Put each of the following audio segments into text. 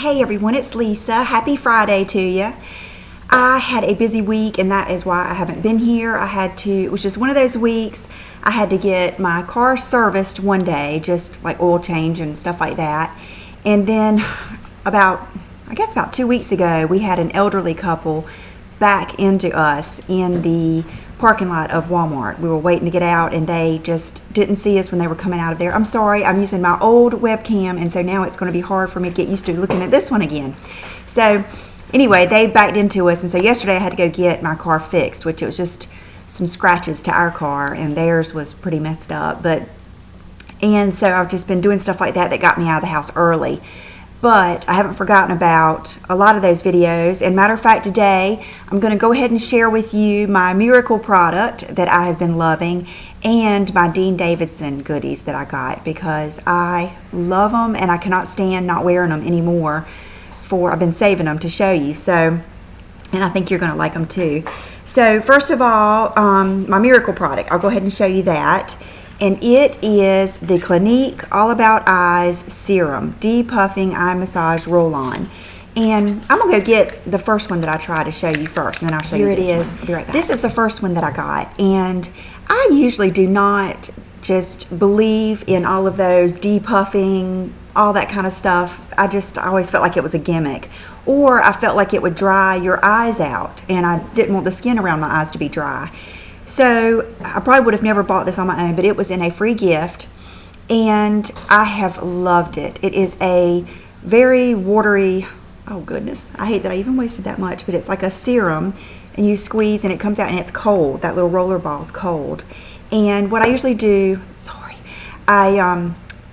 Hey everyone, it's Lisa. Happy Friday to you. I had a busy week and that is why I haven't been here. It was just one of those weeks. I had to get my car serviced one day, just like oil change and stuff like that. And then about 2 weeks ago, we had an elderly couple back into us in the parking lot of Walmart. We were waiting to get out and they just didn't see us when they were coming out of there. I'm sorry, I'm using my old webcam and so now it's going to be hard for me to get used to looking at this one again. So anyway, they backed into us and so yesterday I had to go get my car fixed, which it was just some scratches to our car and theirs was pretty messed up. And so I've just been doing stuff like that got me out of the house early. But I haven't forgotten about a lot of those videos. And matter of fact, today I'm going to go ahead and share with you my Miracle product that I have been loving and my Dean Davidson goodies that I got because I love them and I cannot stand not wearing them anymore. I've been saving them to show you. So, and I think you're going to like them too. So first of all, my Miracle product, I'll go ahead and show you that. And it is the Clinique All About Eyes Serum Depuffing Eye Massage Roll-On. And I'm going to go get the first one that I try to show you first, and then I'll show you this one. Here it is. I'll be right back. This is the first one that I got. And I usually do not just believe in all of those depuffing, all that kind of stuff. I always felt like it was a gimmick. Or I felt like it would dry your eyes out, and I didn't want the skin around my eyes to be dry. So I probably would have never bought this on my own, but it was in a free gift and I have loved it. It is a very watery, oh goodness, I hate that I even wasted that much, but it's like a serum and you squeeze and it comes out and it's cold. That little roller ball is cold. And what I usually do,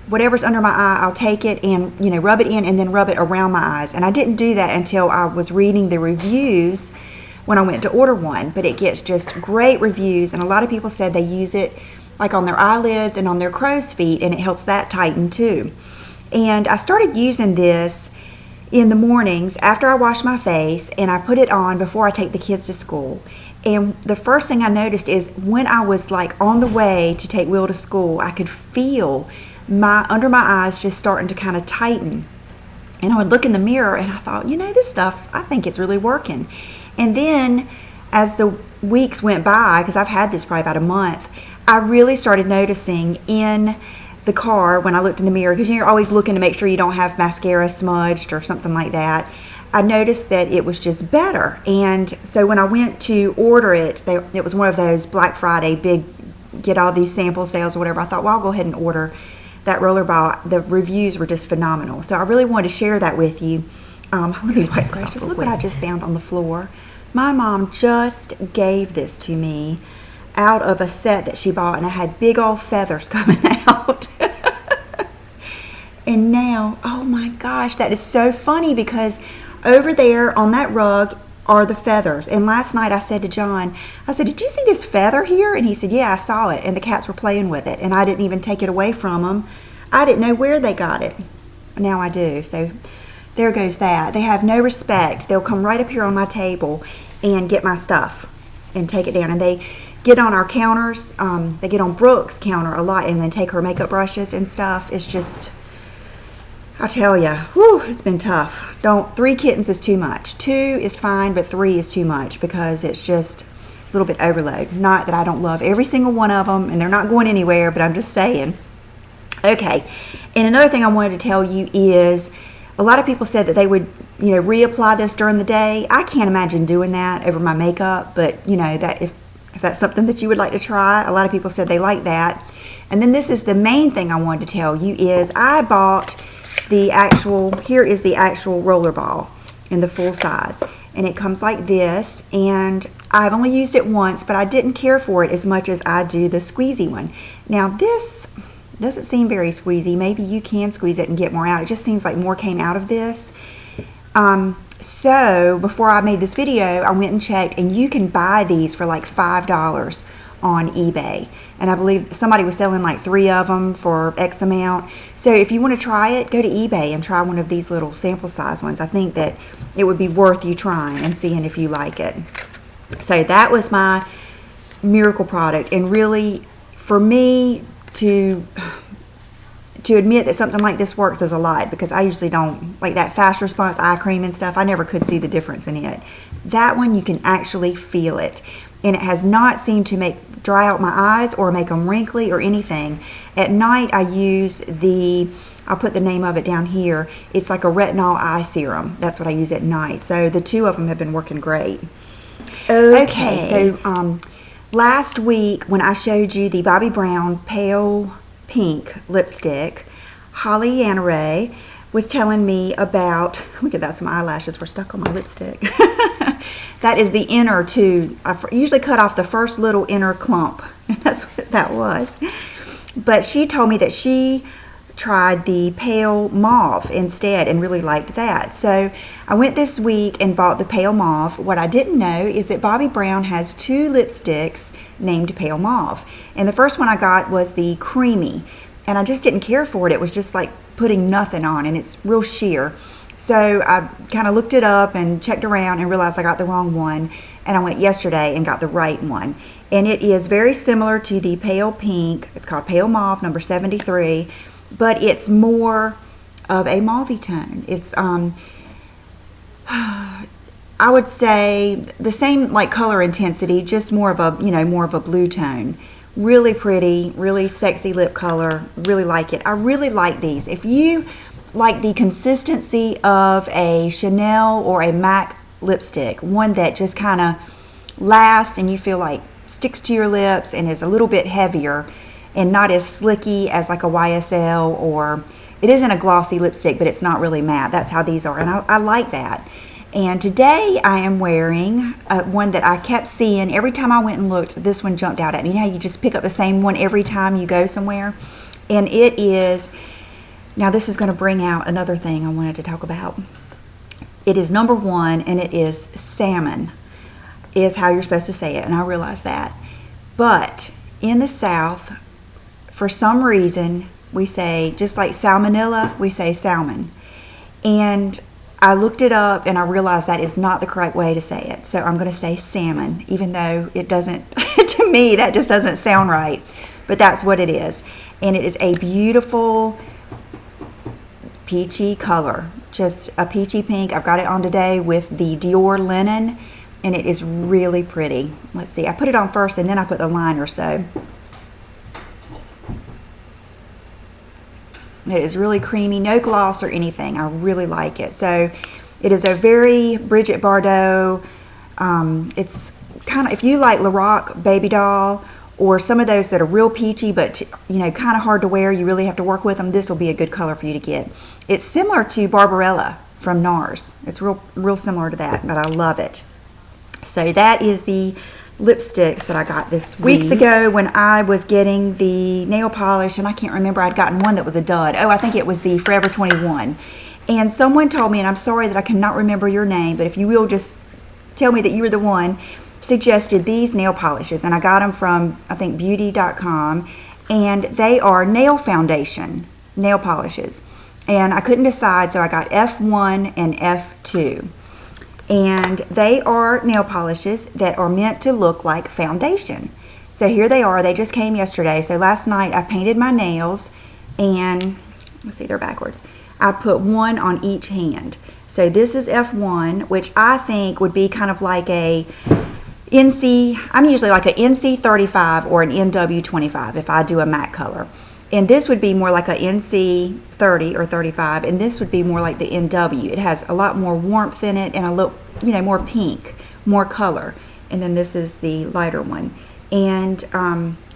whatever's under my eye, I'll take it and rub it in and then rub it around my eyes. And I didn't do that until I was reading the reviews when I went to order one, but it gets just great reviews and a lot of people said they use it like on their eyelids and on their crow's feet and it helps that tighten too. And I started using this in the mornings after I wash my face and I put it on before I take the kids to school. And the first thing I noticed is when I was like on the way to take Will to school, I could feel under my eyes just starting to kind of tighten. And I would look in the mirror and I thought, this stuff, I think it's really working. And then as the weeks went by, because I've had this probably about a month, I really started noticing in the car when I looked in the mirror, because you're always looking to make sure you don't have mascara smudged or something like that. I noticed that it was just better. And so when I went to order it, it was one of those Black Friday big get all these sample sales or whatever. I thought, well, I'll go ahead and order that roller ball. The reviews were just phenomenal. So I really wanted to share that with you. Let me wipe this off. Just look what I just found on the floor. My mom just gave this to me out of a set that she bought and I had big old feathers coming out. And now, oh my gosh, that is so funny because over there on that rug are the feathers. And last night I said to John, I said, did you see this feather here? And he said, yeah, I saw it. And the cats were playing with it and I didn't even take it away from them. I didn't know where they got it. Now I do. So there goes that. They have no respect. They'll come right up here on my table and get my stuff and take it down. And they get on our counters. They get on Brooke's counter a lot and then take her makeup brushes and stuff. It's just, I tell ya, whew, it's been tough. 3 kittens is too much. 2 is fine, but 3 is too much because it's just a little bit overload. Not that I don't love every single one of them and they're not going anywhere, but I'm just saying. Okay, and another thing I wanted to tell you is a lot of people said that they would, reapply this during the day. I can't imagine doing that over my makeup, but that if that's something that you would like to try, a lot of people said they like that. And then this is the main thing I wanted to tell you is I bought here is the actual roller ball in the full size. And it comes like this, and I've only used it once, but I didn't care for it as much as I do the squeezy one. Now this doesn't seem very squeezy. Maybe you can squeeze it and get more out. It just seems like more came out of this. So before I made this video, I went and checked, and you can buy these for like $5 on eBay. And I believe somebody was selling like 3 of them for X amount. So if you want to try it, go to eBay and try one of these little sample size ones. I think that it would be worth you trying and seeing if you like it. So that was my Miracle product, and really for me to to admit that something like this works is a lot, because I usually don't, like that fast response eye cream and stuff, I never could see the difference in it. That one, you can actually feel it. And it has not seemed to dry out my eyes or make them wrinkly or anything. At night, I use I'll put the name of it down here. It's like a retinol eye serum. That's what I use at night. So the two of them have been working great. Okay, so last week when I showed you the Bobbi Brown Pale Pink lipstick, Holly Anna Ray was telling me about, look at that, some eyelashes were stuck on my lipstick. That is the inner too. I usually cut off the first little inner clump. That's what that was. But she told me that she tried the pale mauve instead and really liked that. So I went this week and bought the pale mauve. What I didn't know is that Bobbi Brown has two lipsticks named pale mauve. And the first one I got was the creamy. And I just didn't care for it. It was just like putting nothing on, and it's real sheer. So I kind of looked it up and checked around and realized I got the wrong one. And I went yesterday and got the right one. And it is very similar to the pale pink. It's called Pale Mauve number 73. But it's more of a mauve tone. It's I would say the same like color intensity, just more of a, more of a blue tone. Really pretty, really sexy lip color. Really like it. I really like these. If you like the consistency of a Chanel or a MAC lipstick, one that just kind of lasts and you feel like sticks to your lips and is a little bit heavier and not as slicky as like a YSL, or it isn't a glossy lipstick, but it's not really matte. That's how these are, and I like that. And today I am wearing one that I kept seeing every time I went and looked. This one jumped out at me. You know how you just pick up the same one every time you go somewhere? And it is, now this is going to bring out another thing I wanted to talk about. It is number one, and it is Salmon, is how you're supposed to say it, and I realize that. But in the South, for some reason, we say, just like salmonella, we say salmon. And I looked it up and I realized that is not the correct way to say it. So I'm going to say salmon, even though it doesn't, to me, that just doesn't sound right. But that's what it is. And it is a beautiful peachy color, just a peachy pink. I've got it on today with the Dior linen, and it is really pretty. Let's see, I put it on first and then I put the liner, so. It is really creamy, no gloss or anything. I really like it. So it is a very Brigitte Bardot. It's kind of, if you like Lorac Baby Doll or some of those that are real peachy but kind of hard to wear, you really have to work with them, this will be a good color for you to get. It's similar to Barbarella from NARS. It's real similar to that, but I love it. So that is the lipsticks that I got this week. Weeks ago when I was getting the nail polish, and I can't remember, I'd gotten one that was a dud. Oh, I think it was the Forever 21. And someone told me, and I'm sorry that I cannot remember your name, but if you will just tell me that you were the one, suggested these nail polishes. And I got them from, I think, beauty.com. And they are nail foundation nail polishes. And I couldn't decide, so I got F1 and F2. And they are nail polishes that are meant to look like foundation. So here they are. They just came yesterday. So last night I painted my nails, and let's see, they're backwards. I put one on each hand. So this is F1, which I think would be kind of like a I'm usually like an NC 35 or an NW 25 if I do a matte color. And this would be more like a NC 30 or 35, and this would be more like the NW. It has a lot more warmth in it and a little, more pink, more color. And then this is the lighter one. And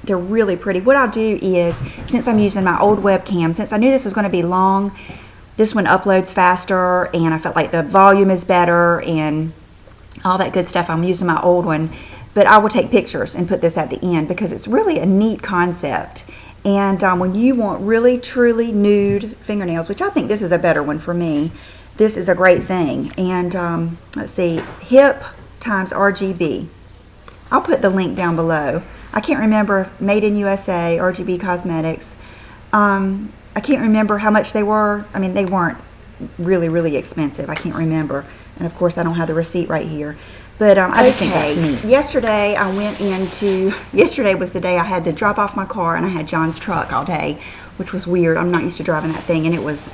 they're really pretty. What I'll do is, since I'm using my old webcam, since I knew this was going to be long, this one uploads faster, and I felt like the volume is better and all that good stuff. I'm using my old one, but I will take pictures and put this at the end because it's really a neat concept. And when you want really truly nude fingernails, which I think this is a better one for me, this is a great thing. And let's see, HIP times RGB. I'll put the link down below. I can't remember, Made in USA, RGB Cosmetics. I can't remember how much they were. I mean, they weren't really, really expensive. I can't remember. And of course, I don't have the receipt right here. But I just think that's neat. Yesterday was the day I had to drop off my car, and I had John's truck all day, which was weird. I'm not used to driving that thing, and it was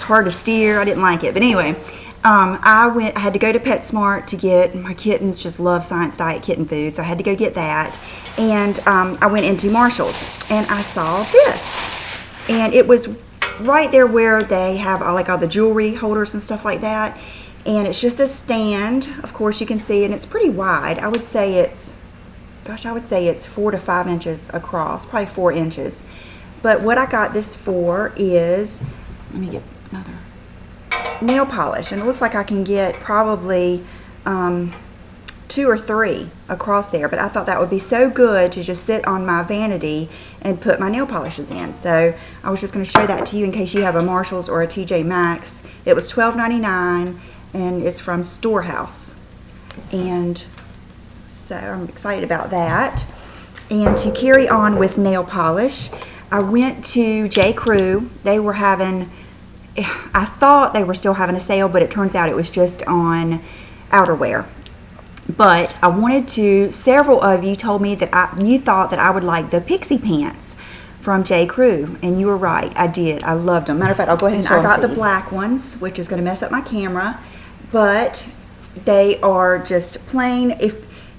hard to steer. I didn't like it. But anyway, I had to go to PetSmart to get, my kittens just love Science Diet kitten food, so I had to go get that. And I went into Marshall's, and I saw this. And it was right there where they have all the jewelry holders and stuff like that. And it's just a stand, of course you can see, and it's pretty wide. I would say it's 4 to 5 inches across, probably 4 inches. But what I got this for is, let me get another, nail polish. And it looks like I can get probably 2 or 3 across there. But I thought that would be so good to just sit on my vanity and put my nail polishes in. So I was just going to show that to you in case you have a Marshall's or a TJ Maxx. It was $12.99. And it's from Storehouse, and so I'm excited about that. And to carry on with nail polish, I went to J. Crew. They were having, I thought they were still having a sale, but it turns out it was just on outerwear. But I wanted to, several of you told me that you thought that I would like the pixie pants from J. Crew, and you were right. I did. I loved them. Matter of fact, I'll go ahead and show them. I got the black ones, which is going to mess up my camera. But they are just plain.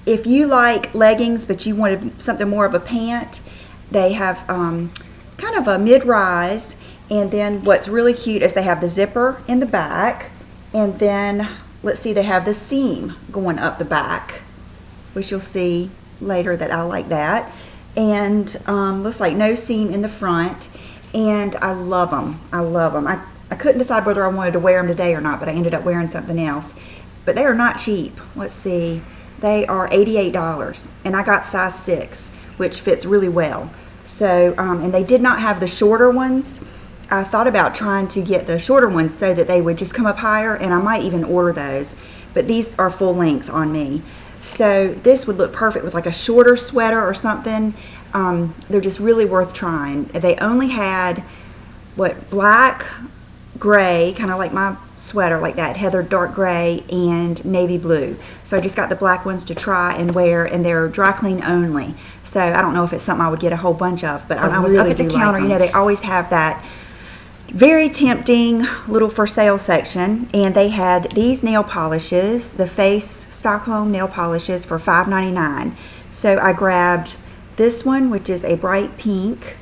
If you like leggings but you wanted something more of a pant, they have kind of a mid-rise, and then what's really cute is they have the zipper in the back, and then let's see, they have the seam going up the back, which you'll see later that I like that, and looks like no seam in the front, and I love them. I love them. I couldn't decide whether I wanted to wear them today or not, but I ended up wearing something else. But they are not cheap. Let's see. They are $88, and I got size 6, which fits really well. So, and they did not have the shorter ones. I thought about trying to get the shorter ones so that they would just come up higher, and I might even order those. But these are full length on me. So this would look perfect with like a shorter sweater or something. They're just really worth trying. They only had, black, gray, kind of like my sweater, like that heather dark gray, and navy blue. So I just got the black ones to try and wear, and they're dry clean only. So I don't know if it's something I would get a whole bunch of, but when I was up at the counter, you know, they always have that very tempting little for sale section, and they had these nail polishes, the Face Stockholm nail polishes, for $5.99. So I grabbed this one, which is a bright pink.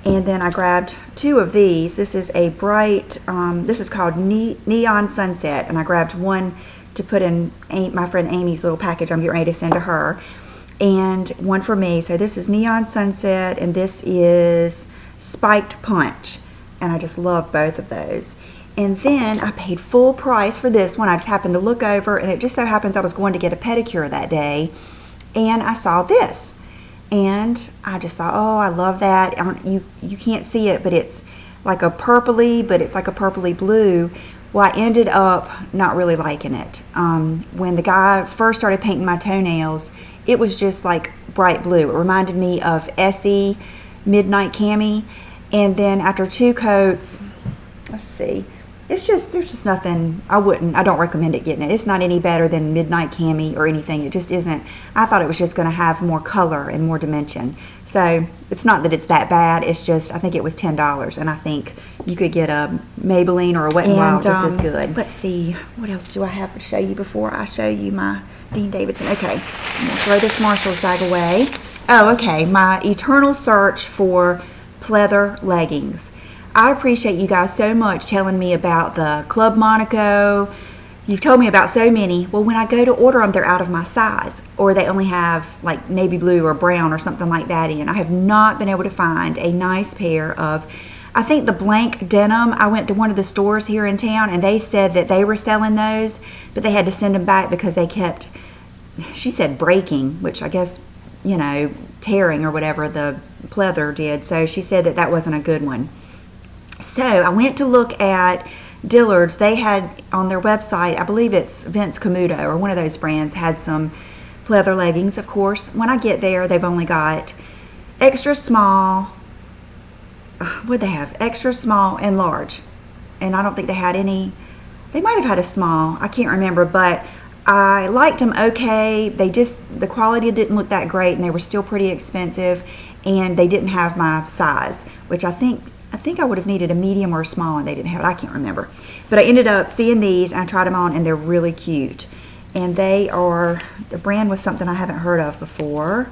And then I grabbed 2 of these. This is a bright, this is called Neon Sunset. And I grabbed one to put in my friend Amy's little package I'm getting ready to send to her. And one for me. So this is Neon Sunset, and this is Spiked Punch. And I just love both of those. And then I paid full price for this one. I just happened to look over, and it just so happens I was going to get a pedicure that day. And I saw this. And I just thought, oh, I love that. You can't see it, but it's like a purpley, but it's like a purpley blue. Well, I ended up not really liking it. When the guy first started painting my toenails, it was just like bright blue. It reminded me of Essie Midnight Cami. And then after 2 coats, let's see, there's just nothing. I don't recommend it getting it. It's not any better than Midnight Cami or anything. It just isn't. I thought it was just going to have more color and more dimension. So it's not that it's that bad. It's just, I think it was $10, and I think you could get a Maybelline or a Wet n Wild just as good. Let's see, what else do I have to show you before I show you my Dean Davidson? Okay, I'm going to throw this Marshall's bag away. Oh, okay, my eternal search for pleather leggings. I appreciate you guys so much telling me about the Club Monaco. You've told me about so many. Well, when I go to order them, they're out of my size, or they only have like navy blue or brown or something like that in. I have not been able to find a nice pair of, I think the blank denim. I went to one of the stores here in town, and they said that they were selling those, but they had to send them back because they kept, she said, breaking, which I guess, you know, tearing or whatever the pleather did. So she said that that wasn't a good one. So I went to look at Dillard's. They had on their website, I believe it's Vince Camuto or one of those brands, had some pleather leggings. Of course, when I get there, they've only got extra small, what'd they have? Extra small and large. And I don't think they had any, they might have had a small, I can't remember, but I liked them okay. The quality didn't look that great, and they were still pretty expensive, and they didn't have my size, which I think I would have needed a medium or a small, and they didn't have it. I can't remember. But I ended up seeing these, and I tried them on, and they're really cute. And the brand was something I haven't heard of before.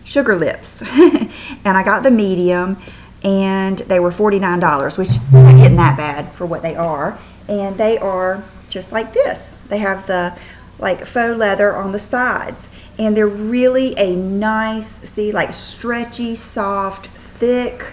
Sugar Lips. And I got the medium, and they were $49, which isn't that bad for what they are. And they are just like this. They have the like faux leather on the sides, and they're really a nice, see, like stretchy, soft, thick,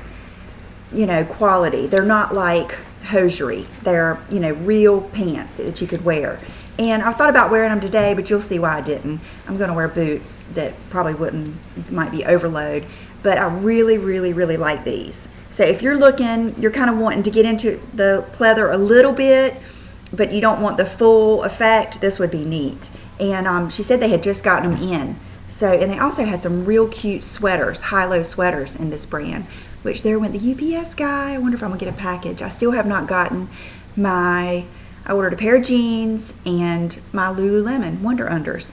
you know, quality. They're not like hosiery. They're, you know, real pants that you could wear. And I thought about wearing them today, but you'll see why I didn't. I'm going to wear boots that probably might be overload, but I really, really, really like these. So if you're kind of wanting to get into the pleather a little bit, but you don't want the full effect, this would be neat. And she said they had just gotten them in. So, and they also had some real cute sweaters, high-low sweaters in this brand, which there went the UPS guy. I wonder if I'm gonna get a package. I still have not gotten I ordered a pair of jeans and my Lululemon Wonder Unders.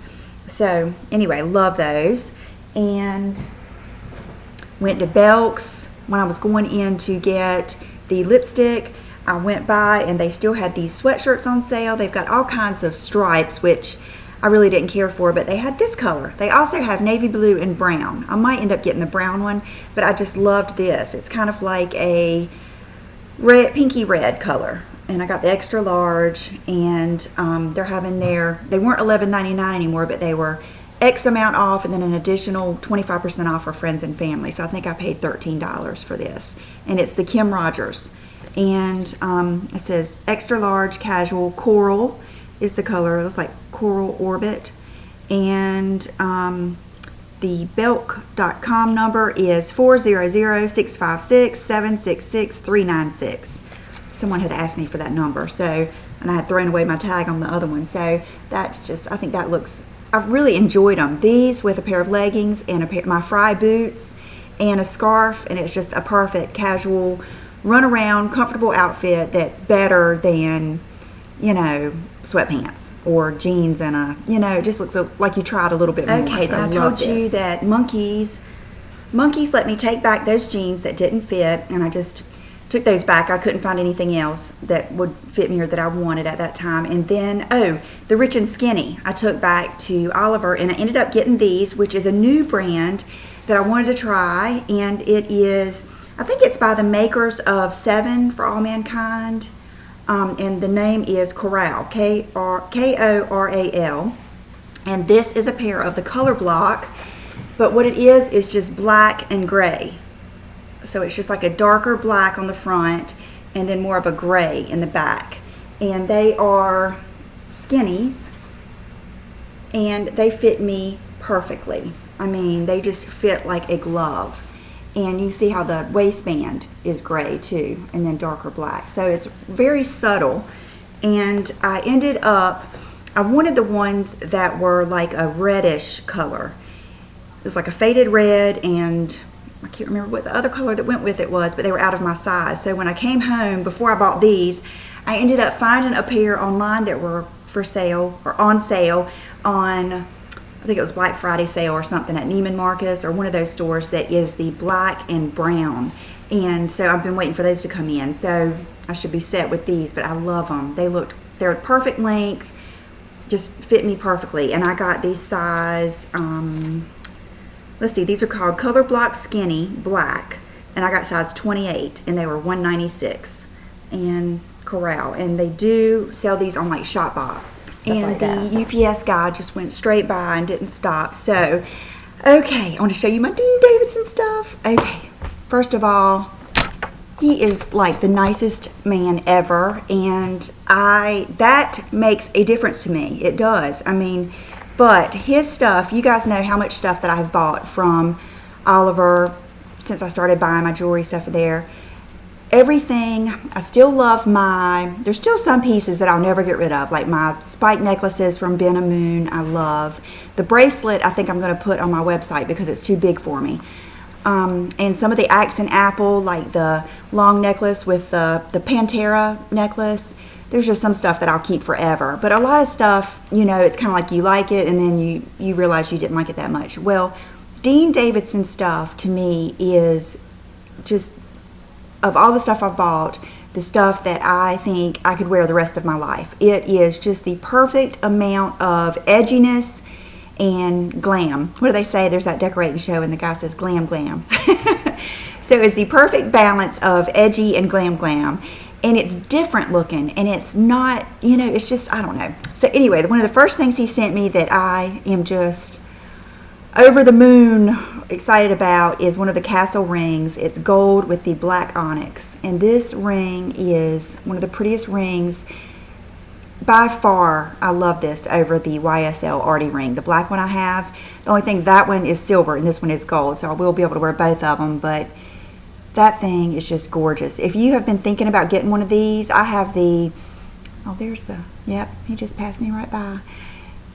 So anyway, love those. And went to Belk's when I was going in to get the lipstick. I went by and they still had these sweatshirts on sale. They've got all kinds of stripes, which I really didn't care for, but they had this color. They also have navy blue and brown. I might end up getting the brown one, but I just loved this. It's kind of like a pinky red color. And I got the extra large, and they're having they weren't $11.99 anymore, but they were X amount off, and then an additional 25% off for friends and family. So I think I paid $13 for this. And it's the Kim Rogers. And it says extra large casual coral is the color. It looks like coral orbit. And the belk.com number is 400-656-766-396. Someone had asked me for that number, so, and I had thrown away my tag on the other one. So that's just, I think that looks, I've really enjoyed them. These with a pair of leggings and a pair my Fry boots and a scarf, and it's just a perfect casual run around comfortable outfit that's better than, you know, sweatpants or jeans and a, you know, it just looks like you tried a little bit more. Okay, so I told you that monkeys let me take back those jeans that didn't fit, and I just took those back. I couldn't find anything else that would fit me or that I wanted at that time. And then, the Rich and Skinny I took back to Oliver, and I ended up getting these, which is a new brand that I wanted to try, and it is, I think it's by the makers of 7 for All Mankind, and the name is Koral, K-O-R-A-L, and this is a pair of the Color Block, but what it is just black and gray. So it's just like a darker black on the front and then more of a gray in the back. And they are skinnies, and they fit me perfectly. I mean, they just fit like a glove. And you see how the waistband is gray too, and then darker black. So it's very subtle. And I wanted the ones that were like a reddish color. It was like a faded red, and I can't remember what the other color that went with it was, but they were out of my size. So when I came home, before I bought these, I ended up finding a pair online that were for sale, or on sale, on, I think it was Black Friday sale or something at Neiman Marcus or one of those stores that is the black and brown. And so I've been waiting for those to come in. So I should be set with these, but I love them. They're perfect length, just fit me perfectly. And I got these size, let's see, these are called Color Block Skinny Black, and I got size 28, and they were $196 and Koral, and they do sell these on like Shopbop. And the UPS guy just went straight by and didn't stop. So, okay, I want to show you my Dean Davidson stuff. Okay, first of all, he is like the nicest man ever, and that makes a difference to me. It does. I mean, but his stuff, you guys know how much stuff that I've bought from Oliver since I started buying my jewelry stuff there. Everything, I still love there's still some pieces that I'll never get rid of, like my spike necklaces from Ben and Moon, I love. The bracelet, I think I'm going to put on my website because it's too big for me. and some of the accent apple, like the long necklace with the Pantera necklace. There's just some stuff that I'll keep forever. But a lot of stuff, you know, it's kind of like you like it and then you realize you didn't like it that much. Well, Dean Davidson stuff to me is just, of all the stuff I've bought, the stuff that I think I could wear the rest of my life. It is just the perfect amount of edginess and glam. What do they say? There's that decorating show and the guy says glam glam. So it's the perfect balance of edgy and glam glam. And it's different looking, and it's not, you know, it's just, I don't know. So anyway, one of the first things he sent me that I am just over the moon excited about is one of the Castle rings. It's gold with the black onyx. And this ring is one of the prettiest rings. By far, I love this over the YSL Artie ring. The black one I have. The only thing, that one is silver and this one is gold. So I will be able to wear both of them. But that thing is just gorgeous. If you have been thinking about getting one of these, I have the, oh, there's the, yep, he just passed me right by.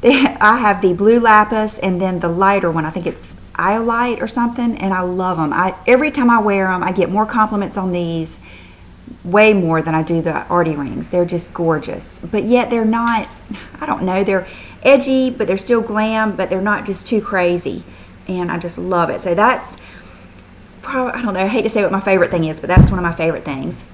I have the blue lapis and then the lighter one. I think it's Iolite or something, and I love them. Every time I wear them, I get more compliments on these, way more than I do the Artie rings. They're just gorgeous. But yet they're not, I don't know, they're edgy, but they're still glam, but they're not just too crazy. And I just love it. So that's probably, I don't know, I hate to say what my favorite thing is, but that's one of my favorite things.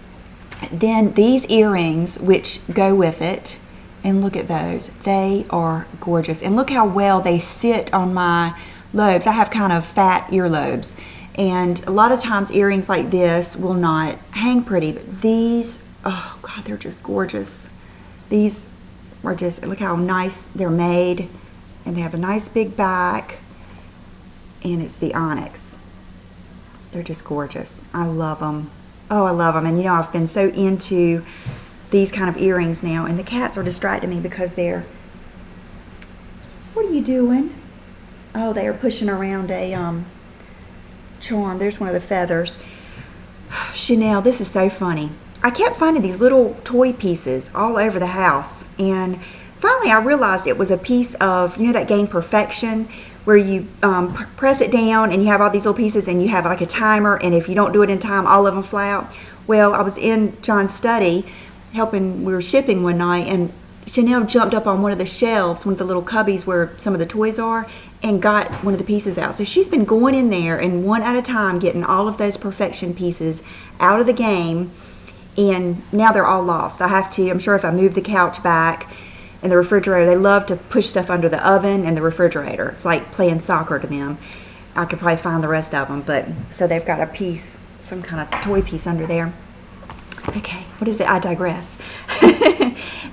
Then these earrings, which go with it, and look at those. They are gorgeous. And look how well they sit on my lobes. I have kind of fat earlobes. And a lot of times earrings like this will not hang pretty, but these, oh God, they're just gorgeous. These are just, look how nice they're made. And they have a nice big back. And it's the onyx. They're just gorgeous. I love them. Oh, I love them. And you know, I've been so into these kind of earrings now. And the cats are distracting me because they're, what are you doing? Oh, they are pushing around a charm. There's one of the feathers. Chanel, this is so funny. I kept finding these little toy pieces all over the house. And finally I realized it was a piece of, you know that game Perfection, where you press it down and you have all these little pieces and you have like a timer, and if you don't do it in time, all of them fly out. Well, I was in John's study helping, we were shipping one night, and Chanel jumped up on one of the shelves, one of the little cubbies where some of the toys are, and got one of the pieces out. So she's been going in there and one at a time getting all of those Perfection pieces out of the game, and now they're all lost. I have to, I'm sure if I move the couch back and the refrigerator, they love to push stuff under the oven and the refrigerator. It's like playing soccer to them. I could probably find the rest of them, but so they've got a piece, some kind of toy piece under there. Okay, what is it? I digress.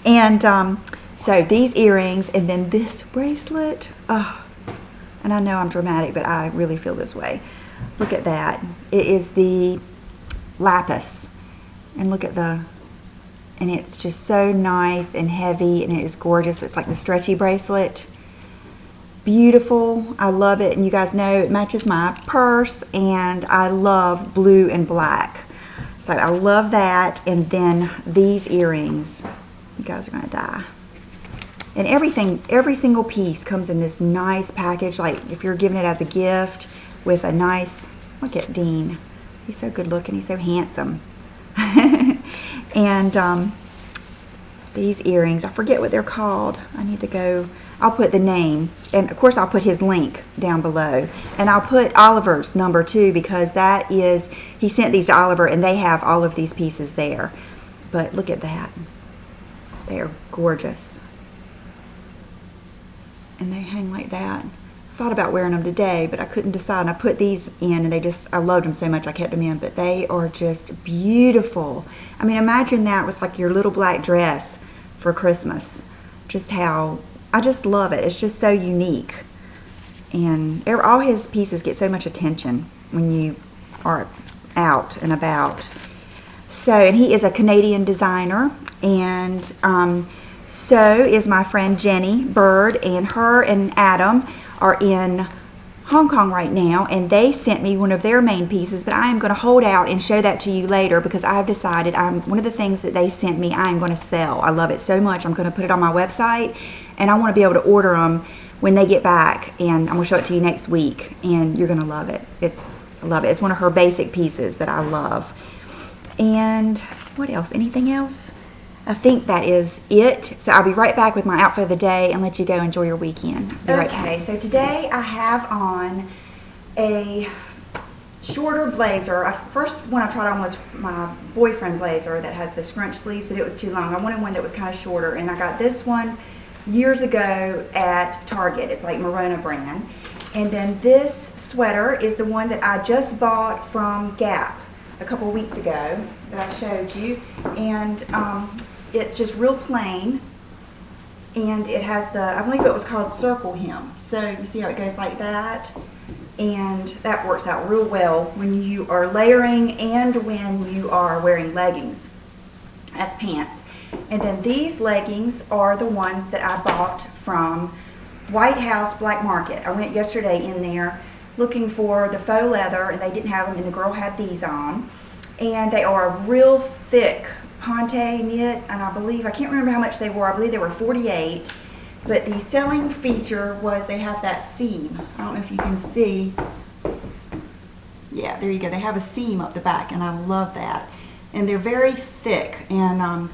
And so these earrings and then this bracelet. Oh, and I know I'm dramatic, but I really feel this way. Look at that. It is the lapis. And look at the, and it's just so nice and heavy, and it is gorgeous. It's like the stretchy bracelet. Beautiful. I love it. And you guys know it matches my purse, and I love blue and black. So I love that. And then these earrings. You guys are going to die. And everything, every single piece comes in this nice package, like if you're giving it as a gift with a nice, look at Dean. He's so good looking. He's so handsome. And these earrings, I forget what they're called. I need to go, I'll put the name, and of course I'll put his link down below. And I'll put Oliver's number too, because that is, he sent these to Oliver and they have all of these pieces there. But look at that. They are gorgeous. And they hang like that. I thought about wearing them today, but I couldn't decide. And I put these in, and they just, I loved them so much I kept them in. But they are just beautiful. I mean, imagine that with like your little black dress for Christmas. Just how, I just love it. It's just so unique. And all his pieces get so much attention when you are out and about. So, and he is a Canadian designer. And so is my friend Jenny Bird, and her and Adam are in Hong Kong right now, and they sent me one of their main pieces, but I am going to hold out and show that to you later, because I have decided one of the things that they sent me I am going to sell. I love it so much. I'm going to put it on my website, and I want to be able to order them when they get back, and I'm going to show it to you next week, and you're going to love it. It's I love it. It's one of her basic pieces that I love. And what else? Anything else? I think that is it. So I'll be right back with my outfit of the day and let you go enjoy your weekend. Okay, so today I have on a shorter blazer. First one I tried on was my boyfriend blazer that has the scrunch sleeves, but it was too long. I wanted one that was kind of shorter, and I got this one years ago at Target. It's like Morona brand. And then this sweater is the one that I just bought from Gap a couple weeks ago that I showed you. And it's just real plain. And it has the, I believe it was called circle hem. So you see how it goes like that? And that works out real well when you are layering and when you are wearing leggings as pants. And then these leggings are the ones that I bought from White House Black Market. I went yesterday in there looking for the faux leather, and they didn't have them, and the girl had these on. And they are a real thick ponte knit, and I believe, I can't remember how much they were, I believe they were 48. But the selling feature was they have that seam. I don't know if you can see. Yeah, there you go. They have a seam up the back, and I love that. And they're very thick. And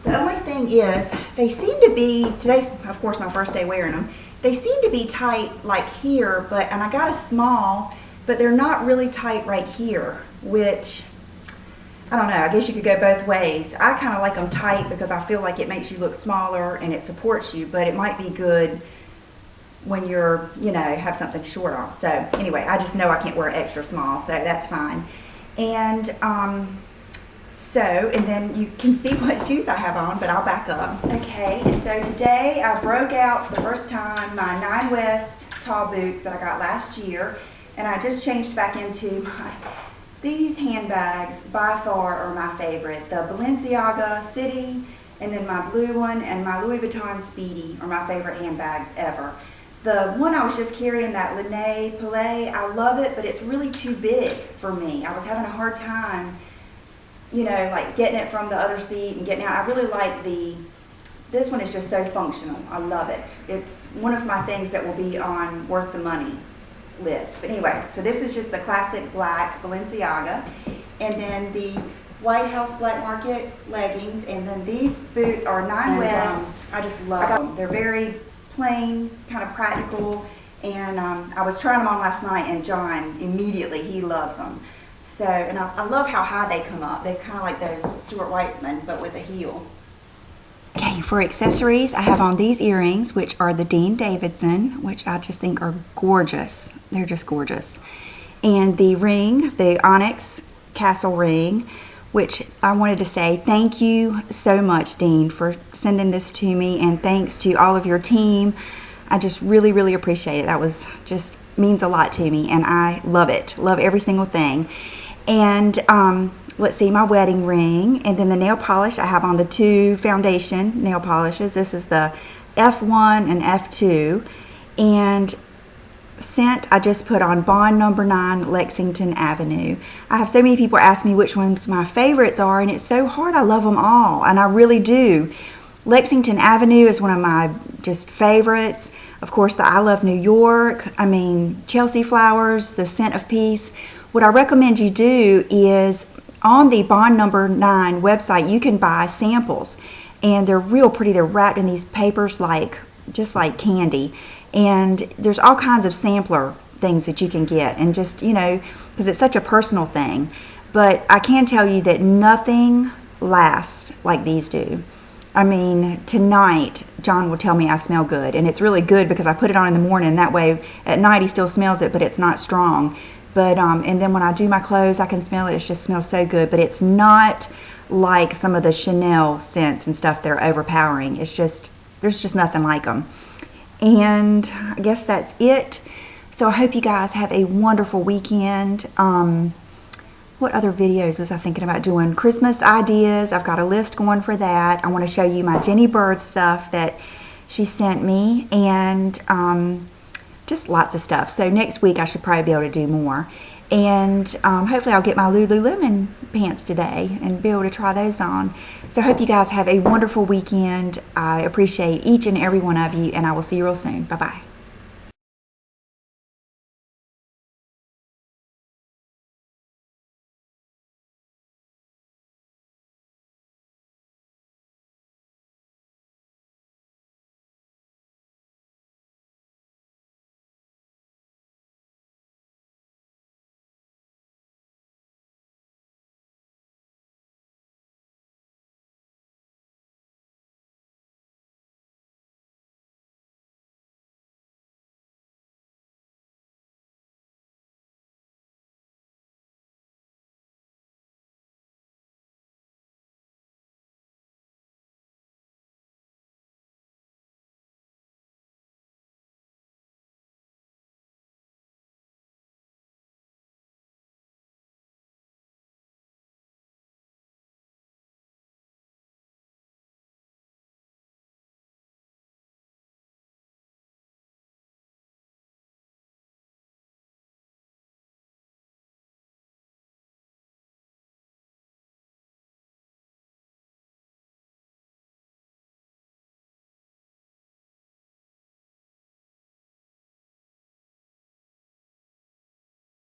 the only thing is, they seem to be, today's of course my first day wearing them, they seem to be tight like here, and I got a small, but they're not really tight right here, which, I don't know, I guess you could go both ways. I kind of like them tight because I feel like it makes you look smaller and it supports you, but it might be good when you're, you know, have something short on. So anyway, I just know I can't wear extra small, so that's fine. And and then you can see what shoes I have on, but I'll back up. Okay, and so today I broke out for the first time my 9 West tall boots that I got last year, and I just changed back into these handbags. By far are my favorite. The Balenciaga City, and then my blue one, and my Louis Vuitton Speedy are my favorite handbags ever. The one I was just carrying, that Lene Palais, I love it, but it's really too big for me. I was having a hard time, you know, like getting it from the other seat and getting out. I really like this one is just so functional. I love it. It's one of my things that will be on worth the money list. But anyway, so this is just the classic black Balenciaga, and then the White House Black Market leggings, and then these boots are 9 West. I just love them. They're very plain, kind of practical, and I was trying them on last night, and John immediately, he loves them. So, and I love how high they come up. They're kind of like those Stuart Weitzman, but with a heel. Okay, for accessories, I have on these earrings, which are the Dean Davidson, which I just think are gorgeous. They're just gorgeous. And the ring, the Onyx Castle ring, which I wanted to say thank you so much, Dean, for sending this to me, and thanks to all of your team. I just really, really appreciate it. That was just means a lot to me, and I love it. Love every single thing. And let's see, my wedding ring, and then the nail polish. I have on the 2 foundation nail polishes. This is the F1 and F2, and scent I just put on Bond number 9 Lexington Avenue. I have so many people ask me which ones my favorites are, and it's so hard. I love them all, and I really do. Lexington Avenue is one of my just favorites. Of course, the I Love New York, I mean Chelsea Flowers, the Scent of Peace. What I recommend you do is on the Bond number 9 website, you can buy samples, and they're real pretty. They're wrapped in these papers just like candy, and there's all kinds of sampler things that you can get, and just, you know, because it's such a personal thing. But I can tell you that nothing lasts like these do. I mean, tonight, John will tell me I smell good, and it's really good because I put it on in the morning. That way, at night, he still smells it, but it's not strong. But, and then when I do my clothes, I can smell it. It just smells so good, but it's not like some of the Chanel scents and stuff that are overpowering. It's just, there's just nothing like them. And I guess that's it. So I hope you guys have a wonderful weekend. What other videos was I thinking about doing? Christmas ideas. I've got a list going for that. I want to show you my Jenny Bird stuff that she sent me, and just lots of stuff. So next week I should probably be able to do more. And hopefully I'll get my Lululemon pants today and be able to try those on. So I hope you guys have a wonderful weekend. I appreciate each and every one of you, and I will see you real soon. Bye-bye.